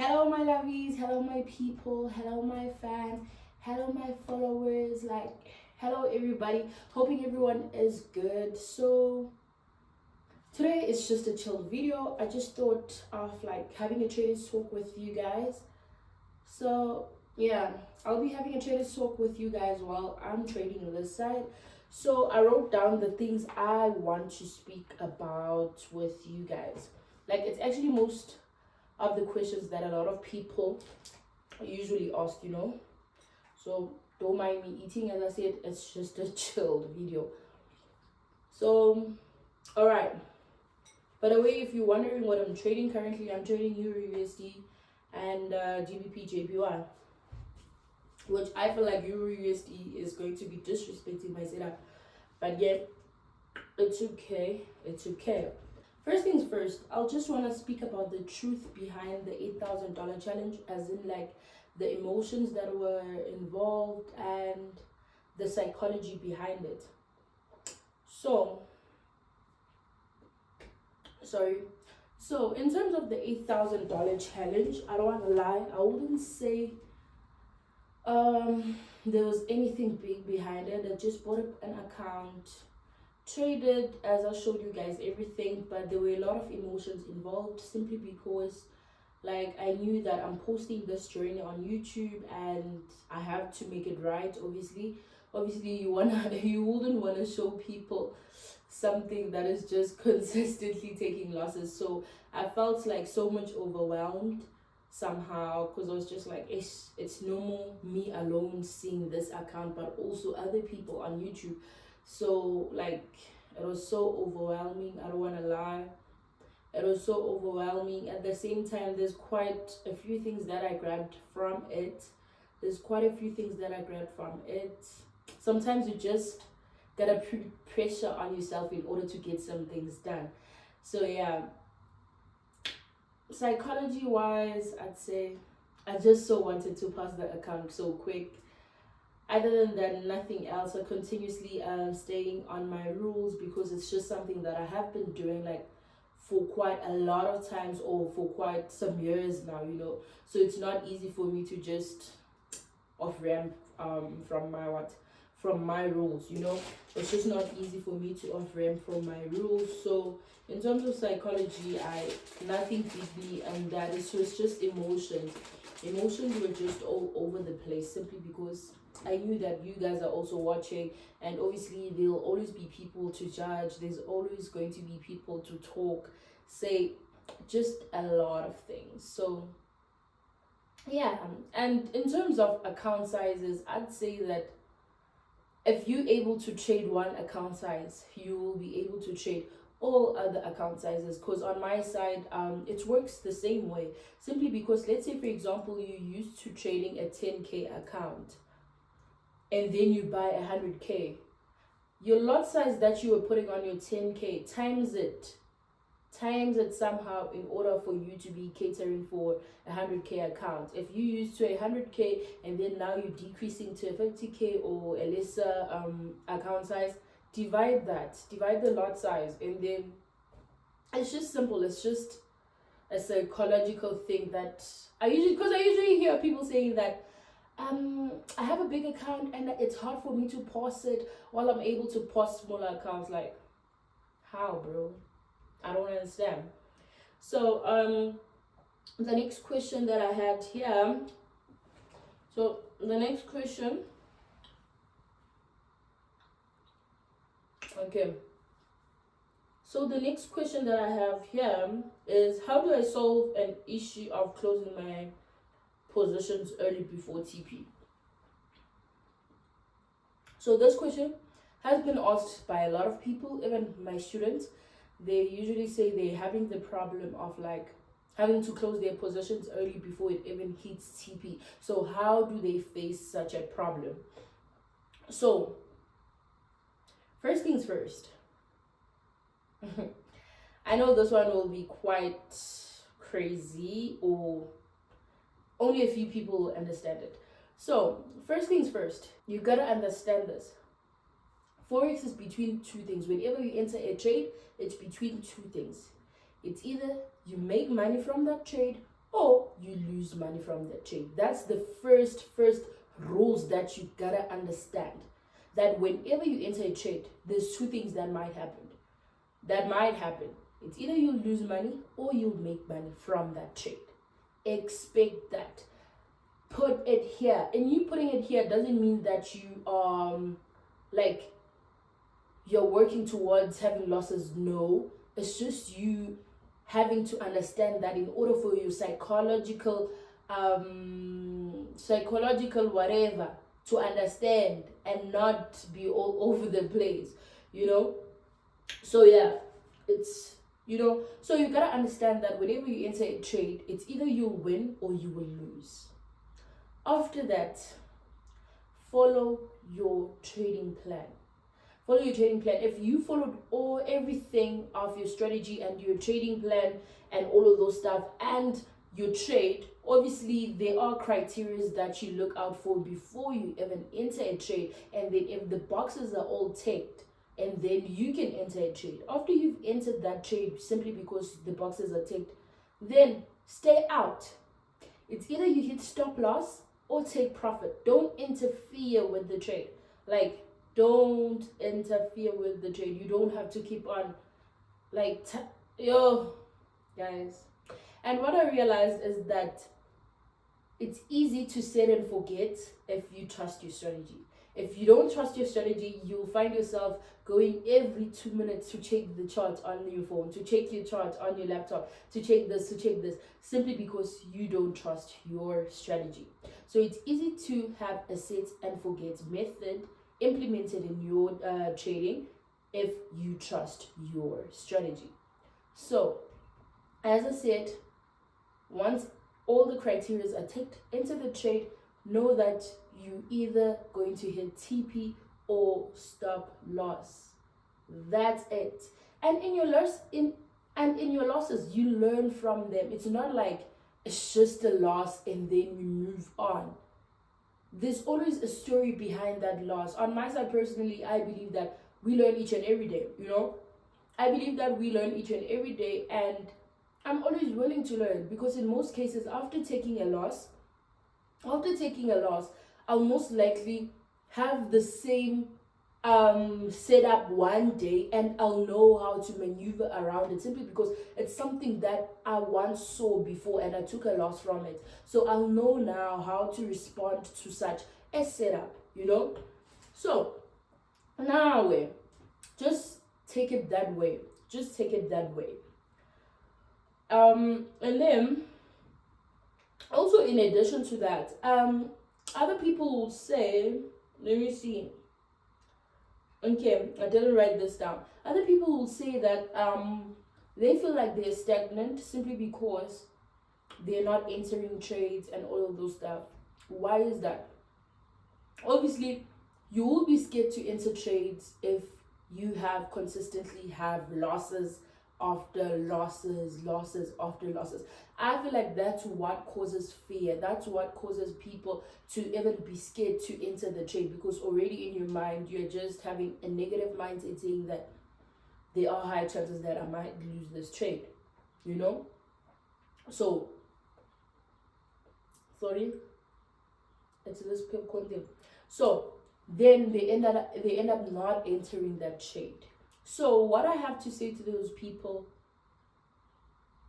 Hello my lovies, hello my people, hello my fans, hello my followers, like hello everybody. Hoping everyone is good. So today is just a chill video. I just thought of like having a traders talk with you guys. So yeah, I'll be having a traders talk with you guys while I'm trading this side. So I wrote down the things I want to speak about with you guys. Like it's actually most of the questions that a lot of people usually ask, So don't mind me eating. As I said, it's just a chilled video. So, all right. By the way, if you're wondering what I'm trading currently, I'm trading Euro USD and GBP JPY, which I feel like Euro USD is going to be disrespecting my setup, but yet it's okay. It's okay. First things first, I'll just want to speak about the truth behind the $8,000 challenge, as in like the emotions that were involved and the psychology behind it. So in terms of the $8,000 challenge, I don't want to lie, I wouldn't say there was anything big behind it. I just bought up an account, traded, as I showed you guys everything, but there were a lot of emotions involved, simply because like I knew that I'm posting this journey on YouTube and I have to make it right. Obviously you wouldn't want to show people something that is just consistently taking losses. So I felt like so much overwhelmed somehow, because I was just like, it's normal me alone seeing this account, but also other people on YouTube. So like it was so overwhelming, I don't want to lie. It was so overwhelming. At the same time, there's quite a few things that I grabbed from it. Sometimes you just gotta put pressure on yourself in order to get some things done. So yeah, psychology wise, I'd say I just so wanted to pass the account so quick. Other than that, nothing else. I continuously staying on my rules, because it's just something that I have been doing like for quite a lot of times, or for quite some years now, So it's not easy for me to just off ramp from my rules, It's just not easy for me to off ramp from my rules. So in terms of psychology, nothing hit me, and that it was just emotions. Emotions were just all over the place, simply because I knew that you guys are also watching, and obviously there'll always be people to judge. There's always going to be people to talk, say just a lot of things. So yeah, and in terms of account sizes, I'd say that if you're able to trade one account size, you will be able to trade all other account sizes. Because on my side, it works the same way, simply because, let's say for example, you're used to trading a 10k account and then you buy 100k, your lot size that you were putting on your 10k, times it somehow in order for you to be catering for a 100k account. If you used to 100k and then now you're decreasing to a 50k or a lesser account size, divide the lot size, and then it's just simple. It's just a psychological thing that I usually hear people saying that I have a big account and it's hard for me to pause it while I'm able to pause smaller accounts. Like, how, bro? I don't understand. So the next question that I had here. So the next question. Okay. So the next question that I have here is, how do I solve an issue of closing my positions early before TP? So this question has been asked by a lot of people, even my students. They usually say they're having the problem of like having to close their positions early before it even hits TP. So how do they face such a problem? So first things first. I know this one will be quite crazy, or only a few people will understand it. So first things first, you gotta understand this. Forex is between two things. Whenever you enter a trade, it's between two things. It's either you make money from that trade or you lose lose money from that trade. That's the first rules that you gotta understand. That whenever you enter a trade, there's two things that might happen. It's either you'll lose money or you'll make money from that trade. Expect that. Put it here. And you putting it here doesn't mean that you like you're working towards having losses. No, it's just you having to understand that in order for your psychological whatever to understand and not be all over the place, so yeah, it's so you gotta understand that whenever you enter a trade, it's either you'll win or you will lose. After that, follow your trading plan. If you followed everything of your strategy and your trading plan and all of those stuff and your trade, obviously there are criteria that you look out for before you even enter a trade. And then if the boxes are all ticked, and then you can enter a trade. After you've entered that trade simply because the boxes are ticked, then stay out. It's either you hit stop loss or take profit. Don't interfere with the trade. Don't interfere with the trade. You don't have to keep on guys. And what I realized is that it's easy to set and forget if you trust your strategy. If you don't trust your strategy, you'll find yourself going every 2 minutes to check the chart on your phone, to check your chart on your laptop, to check this, simply because you don't trust your strategy. So it's easy to have a set and forget method implemented in your trading if you trust your strategy. So, as I said, once all the criteria are ticked into the trade, know that you either going to hit TP or stop loss. That's it. And in your losses, you learn from them. It's not like it's just a loss and then we move on. There's always a story behind that loss. On my side, personally, I believe that we learn each and every day. I believe that we learn each and every day, and I'm always willing to learn, because in most cases, after taking a loss, I'll most likely have the same setup one day, and I'll know how to maneuver around it, simply because it's something that I once saw before and I took a loss from it. So I'll know now how to respond to such a setup, So now just take it that way. And then also, in addition to that, other people will say, let me see. Okay, I didn't write this down. Other people will say that they feel like they're stagnant simply because they're not entering trades and all of those stuff. Why is that? Obviously, you will be scared to enter trades if you have consistently have losses after losses after losses. I feel like that's what causes fear. That's what causes people to even be scared to enter the trade, because already in your mind, you're just having a negative mindset saying that there are high chances that I might lose this trade, So, sorry, it's this popcorn thing. So, then they end up not entering that trade. So what I have to say to those people,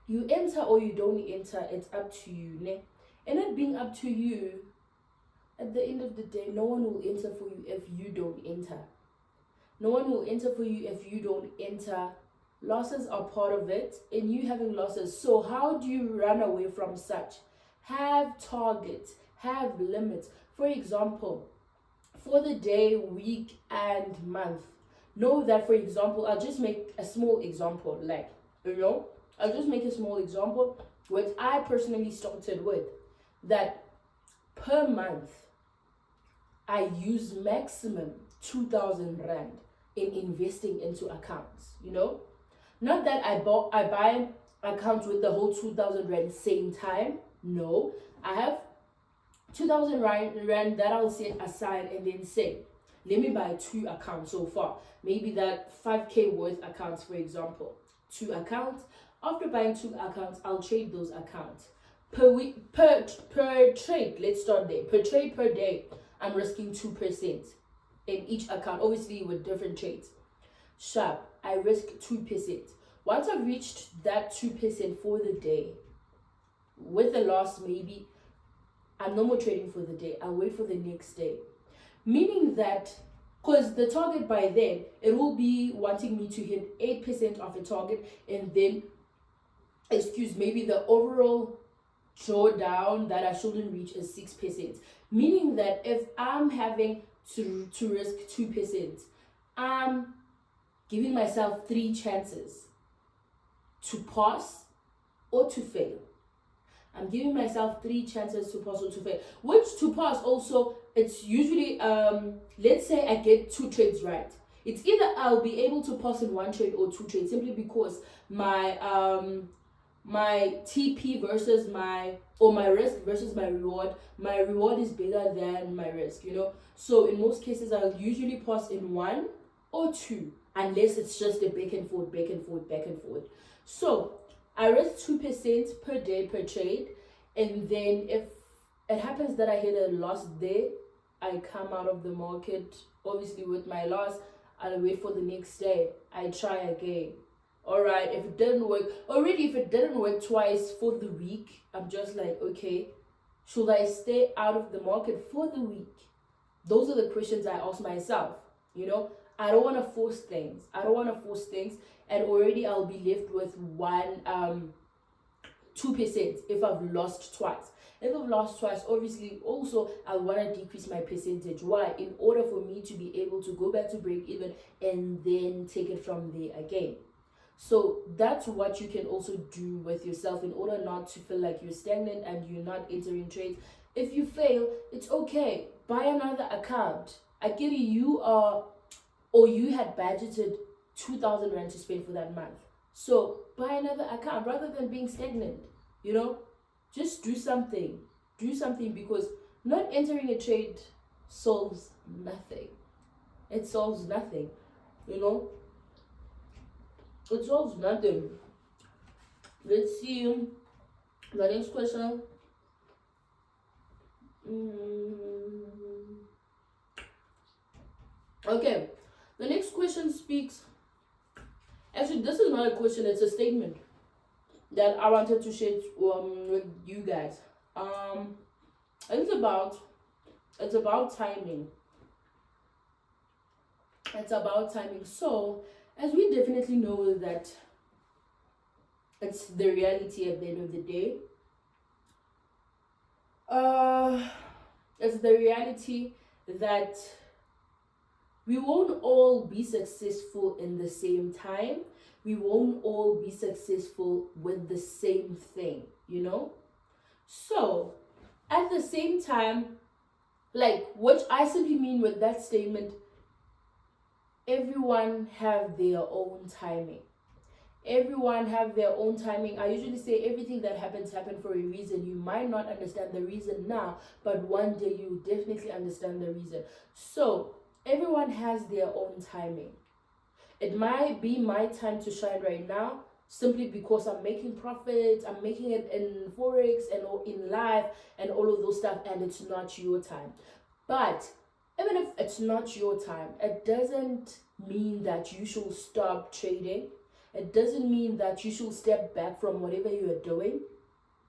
you enter or you don't enter, it's up to you, ne? And it being up to you, at the end of the day, no one will enter for you if you don't enter. No one will enter for you if you don't enter. Losses are part of it, and you having losses. So how do you run away from such? Have targets, have limits. For example, for the day, week, and month, know that, for example, I'll just make a small example, which I personally started with, that per month, I use maximum 2,000 Rand in investing into accounts, Not that I buy accounts with the whole 2,000 Rand same time. No, I have 2,000 Rand that I'll set aside and then say, let me buy 2 accounts so far. Maybe that 5K worth accounts, for example. 2 accounts. After buying 2 accounts, I'll trade those accounts. per week, per trade. Let's start there. Per trade per day, I'm risking 2% in each account, obviously with different trades. Sharp, I risk 2%. Once I've reached that 2% for the day, with a loss, maybe I'm no more trading for the day. I'll wait for the next day. Meaning that, because the target by then, it will be wanting me to hit 8% of a target, and then, maybe the overall drawdown that I shouldn't reach is 6%. Meaning that if I'm having to risk 2%, I'm giving myself 3 chances to pass or to fail. I'm giving myself 3 chances to pass or to fail. Which to pass also, it's usually, let's say I get 2 trades right. It's either I'll be able to pass in 1 trade or 2 trades, simply because my TP versus my risk versus my reward is bigger than my risk, So in most cases, I'll usually pass in 1 or 2, unless it's just a back and forth. So I risk 2% per day per trade, and then if it happens that I hit a loss there, I come out of the market, obviously with my loss. I'll wait for the next day. I try again. All right, if it didn't work twice for the week, I'm just like, okay, should I stay out of the market for the week? Those are the questions I ask myself. I don't want to force things. And already I'll be left with 2% if I've lost twice. If I've lost twice, obviously also I want to decrease my percentage. Why? In order for me to be able to go back to break even and then take it from there again. So that's what you can also do with yourself in order not to feel like you're stagnant and you're not entering trades. If you fail, it's okay. Buy another account. I get you had budgeted 2,000 rand to spend for that month. So buy another account rather than being stagnant. Just do something. Because not entering a trade solves nothing. It solves nothing. It solves nothing. Let's see the next question. Okay, the next question speaks. Actually, this is not a question; it's a statement that I wanted to share with you guys. It's about timing. So, as we definitely know that it's the reality at the end of the day. It's the reality that we won't all be successful in the same time. We won't all be successful with the same thing, So, at the same time, what I simply mean with that statement, everyone have their own timing. I usually say everything that happens for a reason. You might not understand the reason now, but one day you definitely understand the reason. So everyone has their own timing. It might be my time to shine right now, simply because I'm making profits, I'm making it in Forex and in life and all of those stuff, and it's not your time. But even if it's not your time, it doesn't mean that you should stop trading. It doesn't mean that you should step back from whatever you are doing.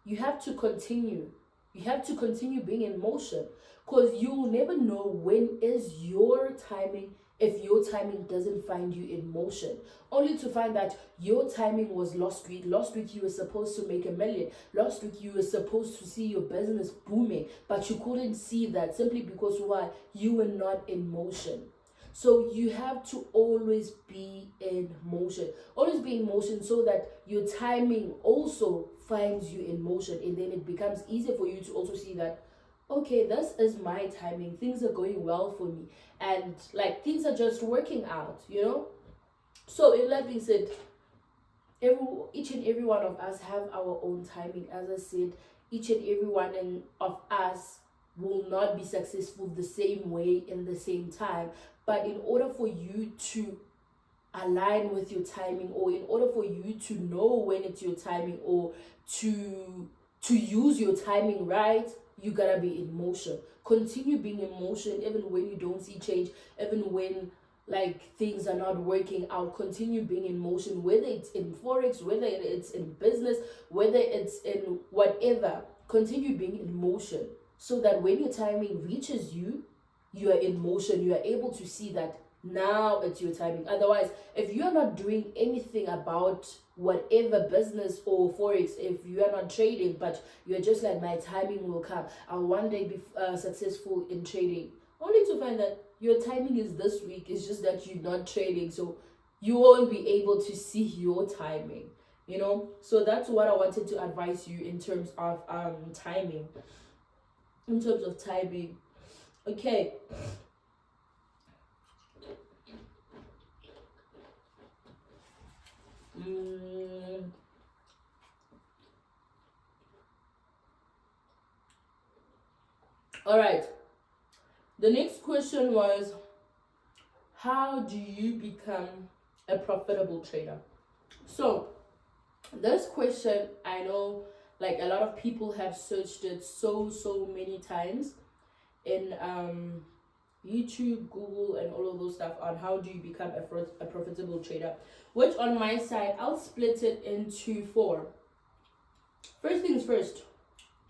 You have to continue. You have to continue being in motion, because you will never know when is your timing if your timing doesn't find you in motion, only to find that your timing was last week. Last week you were supposed to make $1 million. Last week you were supposed to see your business booming, but you couldn't see that simply because why? You were not in motion. So you have to always be in motion. Always be in motion so that your timing also finds you in motion, and then it becomes easier for you to also see that, okay, this is my timing. Things are going well for me, and things are just working out, So in that being said, each and every one of us have our own timing. As I said, each and every one of us will not be successful the same way in the same time. But in order for you to align with your timing, or in order for you to know when it's your timing, or to to use your timing right, you gotta be in motion. Continue being in motion even when you don't see change, even when like things are not working out. Continue being in motion, whether it's in Forex, whether it's in business, whether it's in whatever. Continue being in motion so that when your timing reaches you, you are in motion. You are able to see that now it's your timing. Otherwise, if you are not doing anything about whatever business or Forex, if you are not trading, but you're just like, my timing will come, I'll one day be successful in trading, only to find that your timing is this week. It's just that you're not trading, so you won't be able to see your timing, you know. So that's what I wanted to advise you in terms of timing. In terms of timing. Okay. All right. The next question was, how do you become a profitable trader? So this question, I know like a lot of people have searched it so many times in YouTube, Google, and all of those stuff on how do you become a profitable trader, which on my side, I'll split it into 4. First things first,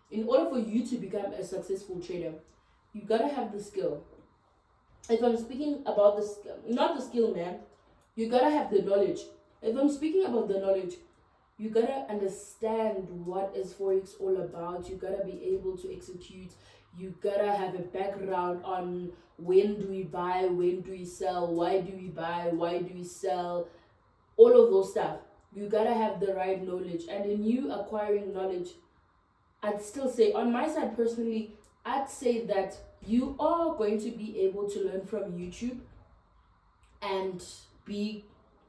in order for you to become a successful trader, you gotta have the skill. If I'm speaking about the skill, not the skill, man, you gotta have the knowledge. If I'm speaking about the knowledge, you gotta understand what is Forex all about. You gotta be able to execute. You gotta have a background on when do we buy, when do we sell, why do we buy, why do we sell, all of those stuff. You gotta have the right knowledge. And in you acquiring knowledge, I'd still say, on my side personally, I'd say that you are going to be able to learn from YouTube and be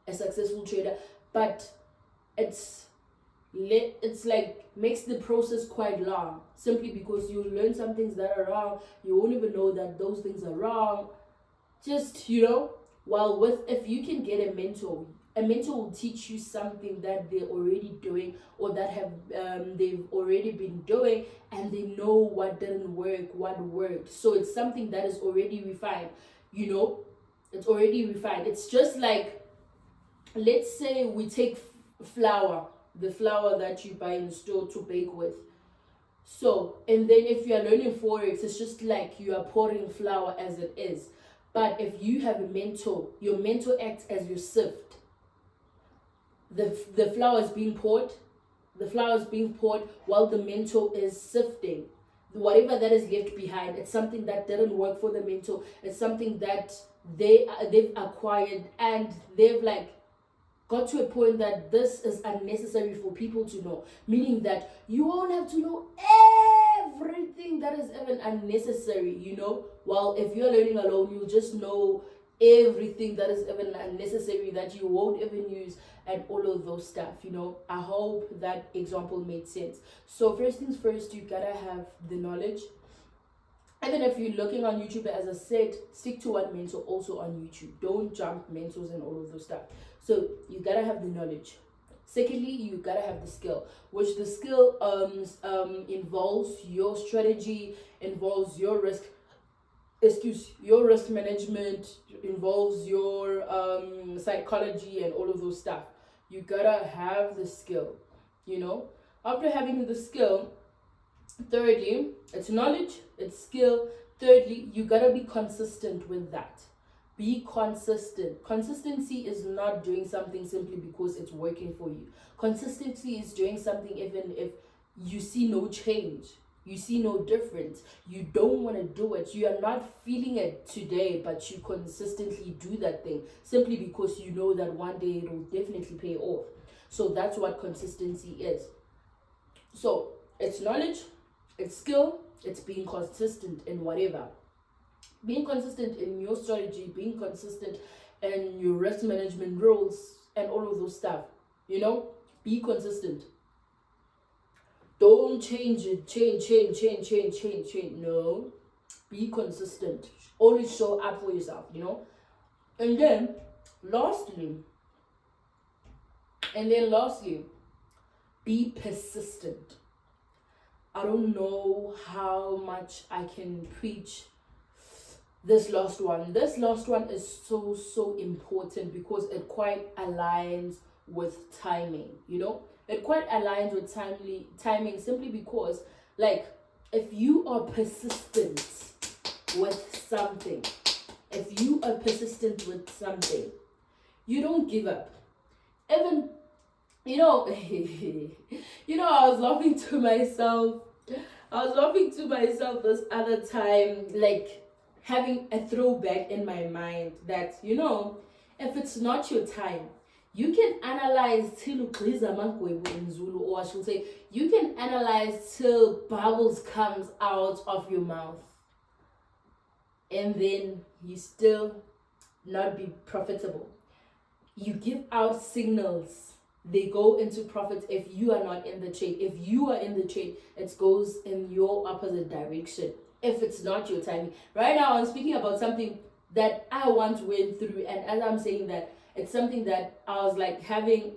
a successful trader, but it's like makes the process quite long, simply because you learn some things that are wrong. You won't even know that those things are wrong. Just, you know, while with, if you can get a mentor will teach you something that they're already doing, or that have they've already been doing, and they know what didn't work, what worked. So it's something that is already refined, you know. It's already refined. It's just like, let's say we take flour, the flour that you buy in the store to bake with. So, and then if you are learning Forex, it's just like you are pouring flour as it is. But if you have a mentor, your mentor acts as your sift. The flour is being poured. The flour is being poured while the mentor is sifting. Whatever that is left behind, it's something that didn't work for the mentor. It's something that they've acquired, and they've like got to a point that this is unnecessary for people to know. Meaning that you won't have to know everything that is even unnecessary, you know. While if you're learning alone, you'll just know everything that is even unnecessary that you won't even use, and all of those stuff, you know. I hope that example made sense. So first things first, you gotta have the knowledge. Even if you're looking on YouTube, as I said, stick to one mentor also on YouTube. Don't jump mentors and all of those stuff. So you gotta have the knowledge. Secondly, you gotta have the skill, which the skill involves your strategy, involves your risk management, involves your psychology and all of those stuff. You gotta have the skill, you know. After having the skill, thirdly, it's knowledge, it's skill. Thirdly, you gotta be consistent with that. Be consistent. Consistency is not doing something simply because it's working for you. Consistency is doing something even if you see no change, you see no difference, you don't want to do it, you are not feeling it today, but you consistently do that thing simply because you know that one day it will definitely pay off. So that's what consistency is. So it's knowledge, it's skill, it's being consistent in whatever. Being consistent in your strategy, being consistent in your risk management rules and all of those stuff, you know. Be consistent. Don't change it, change. No, be consistent. Always show up for yourself, you know. And then lastly, be persistent. I don't know how much I can preach this last one. This last one is so important because it quite aligns with timing, you know? It quite aligns with timing simply because, like, if you are persistent with something, if you are persistent with something, you don't give up. Even, you know, I was laughing to myself. This other time, like, having a throwback in my mind that, if it's not your time, you can analyze till in Zulu, or I should say, you can analyze till bubbles comes out of your mouth, and then you still not be profitable. You give out signals, they go into profit if you are not in the trade. If you are in the trade, it goes in your opposite direction if it's not your timing. Right now, I'm speaking about something that I once went through, and as I'm saying that, it's something that I was like having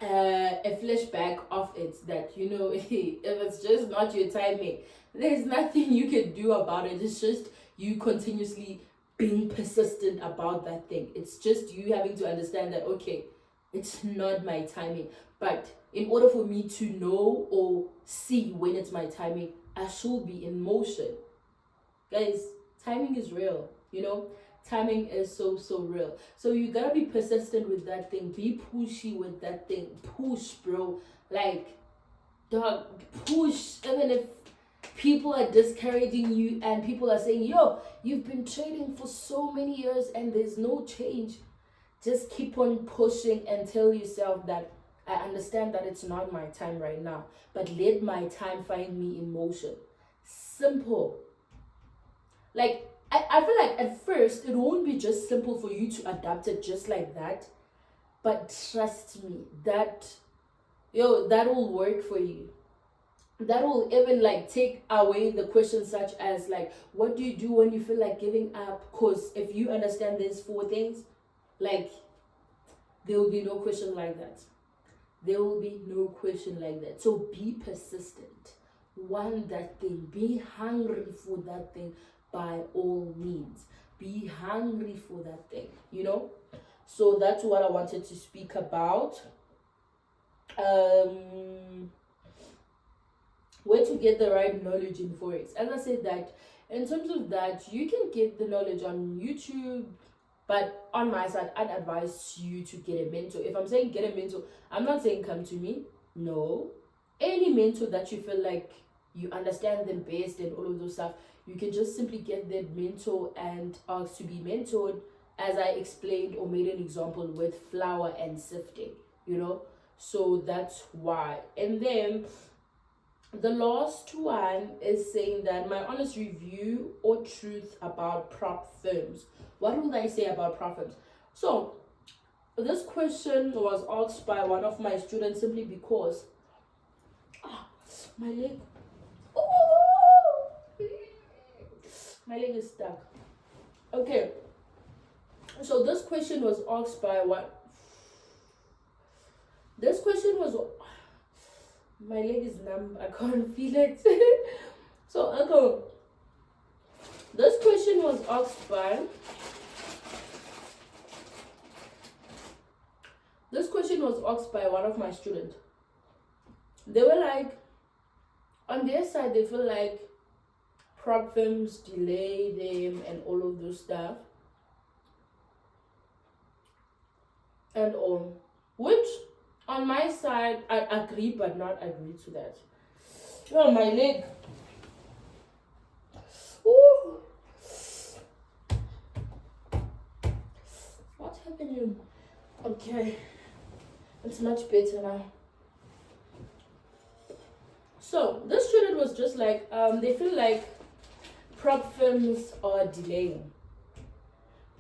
a flashback of it, that, if it's just not your timing, there's nothing you can do about it. It's just you continuously being persistent about that thing. It's just you having to understand that, okay, it's not my timing. But in order for me to know or see when it's my timing, I should be in motion. Guys, timing is real, Timing is so real. So you gotta be persistent with that thing. Be pushy with that thing. Push, bro. Like, dog, push. Even if people are discouraging you and people are saying, yo, you've been trading for so many years and there's no change. Just keep on pushing and tell yourself that I understand that it's not my time right now, but let my time find me in motion. Simple. Like, I feel like at first it won't be just simple for you to adapt it just like that, but trust me, that will work for you. That will even like take away the questions such as like, what do you do when you feel like giving up? Because if you understand these 4 things, like, there will be no question like that. There will be no question like that. So be persistent. Want that thing. Be hungry for that thing by all means. Be hungry for that thing, So that's what I wanted to speak about. Where to get the right knowledge in Forex. As I said, that in terms of that, you can get the knowledge on YouTube, but on my side, I'd advise you to get a mentor. If I'm saying get a mentor, I'm not saying come to me. No. Any mentor that you feel like you understand them best and all of those stuff, you can just simply get that mentor and ask to be mentored, as I explained or made an example with flour and sifting, So that's why. And then the last one is saying that my honest review or truth about prop firms. What would I say about prop firms? So this question was asked by one of my students simply because my leg is stuck. Okay, so this question was asked by my leg is numb, I can't feel it. So okay, this question was asked by one of my students. They were like, on their side, they feel like prop firms delay them and all of those stuff and all, which on my side I agree but not agree to that. Oh, my leg. Ooh. What's happening? Okay, it's much better now. So this student was just like, they feel like prop firms are delaying.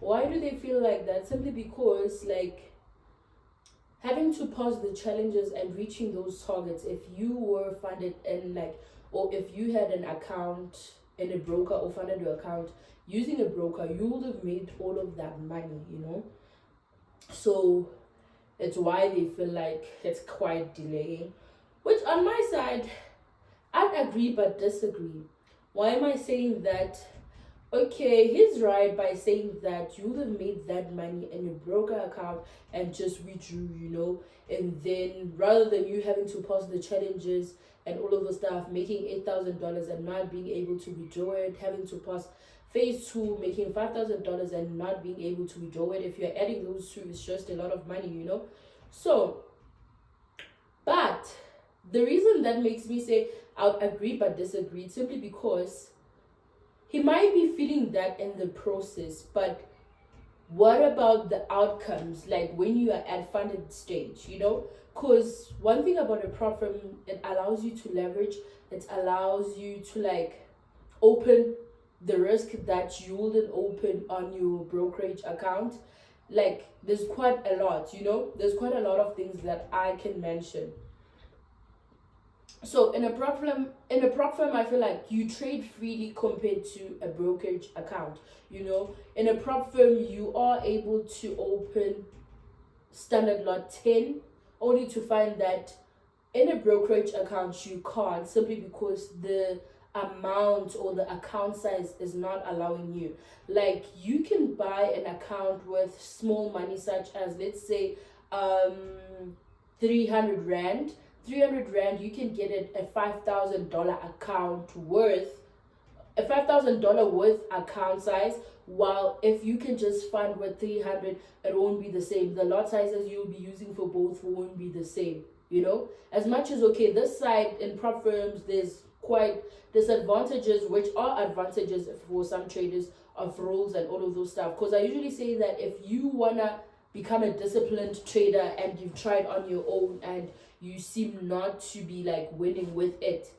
Why do they feel like that? Simply because, like, having to pause the challenges and reaching those targets, if you were funded in or if you had an account in a broker or funded your account using a broker, you would have made all of that money, So it's why they feel like it's quite delaying. Which on my side, I'd agree but disagree. Why am I saying that? Okay, he's right by saying that you would have made that money in your broker account and just withdrew, and then rather than you having to pass the challenges and all of the stuff, making $8,000 and not being able to withdraw it, having to pass phase two, making $5,000 and not being able to withdraw it. If you're adding those two, it's just a lot of money. So, but the reason that makes me say I'll agree but disagree simply because he might be feeling that in the process, but what about the outcomes, like when you are at funded stage, because one thing about a prop firm, it allows you to leverage, it allows you to like open the risk that you wouldn't open on your brokerage account. Like there's quite a lot, there's quite a lot of things that I can mention. So in a prop firm, I feel like you trade freely compared to a brokerage account. In a prop firm, you are able to open standard lot 10, only to find that in a brokerage account you can't, simply because the amount or the account size is not allowing you. Like you can buy an account with small money, such as, let's say, 300 rand. 300 rand, you can get it a $5,000 account worth, a $5,000 worth account size. While if you can just fund with 300, it won't be the same. The lot sizes you'll be using for both won't be the same. As much as, okay, this side in prop firms, there's quite disadvantages, which are advantages for some traders, of rules and all of those stuff. Because I usually say that if you wanna become a disciplined trader and you've tried on your own and you seem not to be like winning with it,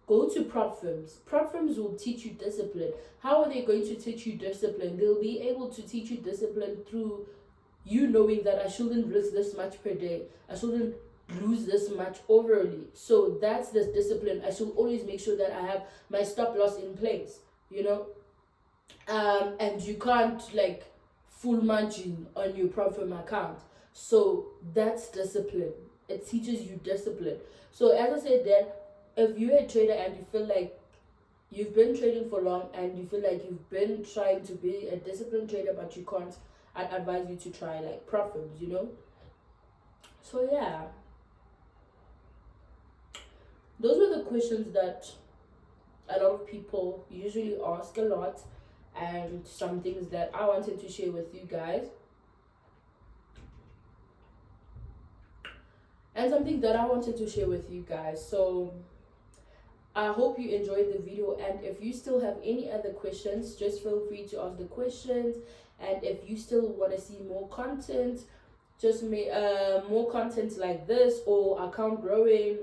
go to prop firms. Prop firms will teach you discipline. How are they going to teach you discipline? They'll be able to teach you discipline through you knowing that I shouldn't risk this much per day. I shouldn't lose this much overly. So that's the discipline. I should always make sure that I have my stop loss in place, and you can't like full margin on your prop firm account. So that's discipline. It teaches you discipline. So as I said, that if you're a trader and you feel like you've been trading for long and you feel like you've been trying to be a disciplined trader but you can't, I'd advise you to try like prop firms, So yeah, those were the questions that a lot of people usually ask a lot, and some things that I wanted to share with you guys. And something that I wanted to share with you guys. So I hope you enjoyed the video, and if you still have any other questions, just feel free to ask the questions. And if you still want to see more content, just more content like this or account growing,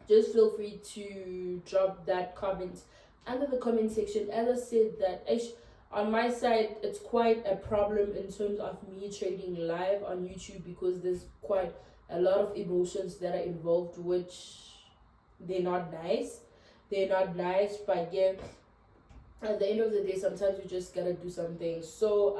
just feel free to drop that comment under the comment section. As I said, that on my side, it's quite a problem in terms of me trading live on YouTube, because there's quite a lot of emotions that are involved, which they're not nice. But yeah, at the end of the day, sometimes you just gotta do something. So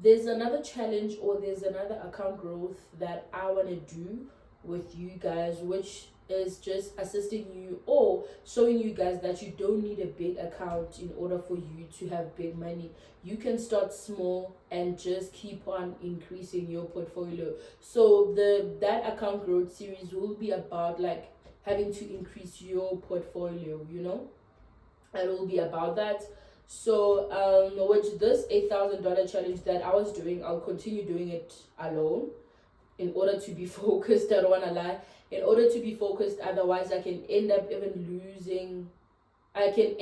there's another challenge, or there's another account growth that I want to do with you guys, which is just assisting you or showing you guys that you don't need a big account in order for you to have big money. You can start small and just keep on increasing your portfolio. So that account growth series will be about like having to increase your portfolio, it will be about that. So with this $8,000 challenge that I was doing, I'll continue doing it alone in order to be focused. I don't want to lie. In order to be focused, otherwise I can end up even losing. I can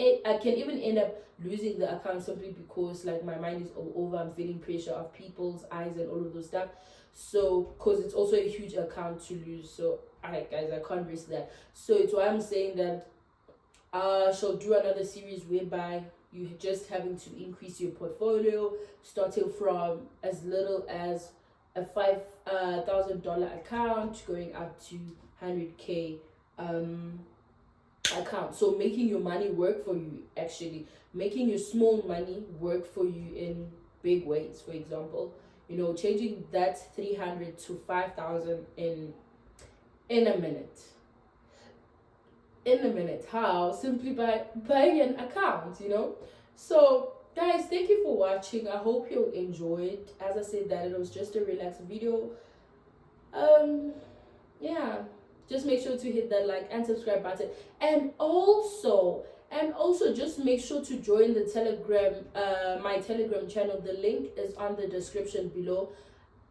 even end up losing the account, simply because like my mind is all over. I'm feeling pressure of people's eyes and all of those stuff. So because it's also a huge account to lose. So alright guys, I can't risk that. So it's why I'm saying that I shall do another series whereby you just having to increase your portfolio, starting from as little as a $5,000 account going up to 100K account. So making your money work for you, actually making your small money work for you in big ways. For example, changing that 300 to 5,000 in a minute. in a minute. How? Simply by buying an account, you know. So guys, thank you for watching. I hope you enjoyed. As I said, that it was just a relaxed video. Yeah, just make sure to hit that like and subscribe button, and also just make sure to join the Telegram, my Telegram channel. The link is on the description below.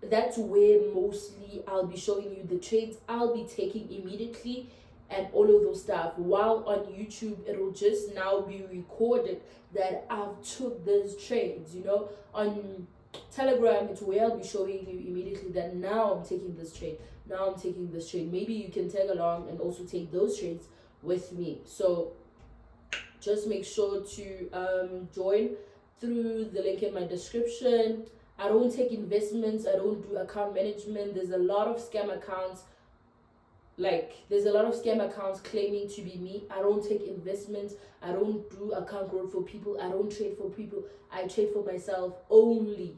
That's where mostly I'll be showing you the trades I'll be taking immediately and all of those stuff. While on YouTube, it'll just now be recorded that I've took those trades, you know. On Telegram, it's where I'll be showing you immediately that now I'm taking this trade. Now I'm taking this trade. Maybe you can tag along and also take those trades with me. So just make sure to join through the link in my description. I don't take investments. I don't do account management. There's a lot of scam accounts. There's a lot of scam accounts claiming to be me. I don't take investments. I don't do account growth for people. I don't trade for people. I trade for myself only.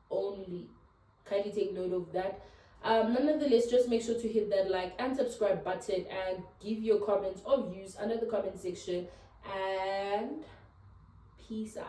Kindly take note of that. Nonetheless, just make sure to hit that like and subscribe button and give your comments or views under the comment section. And peace out.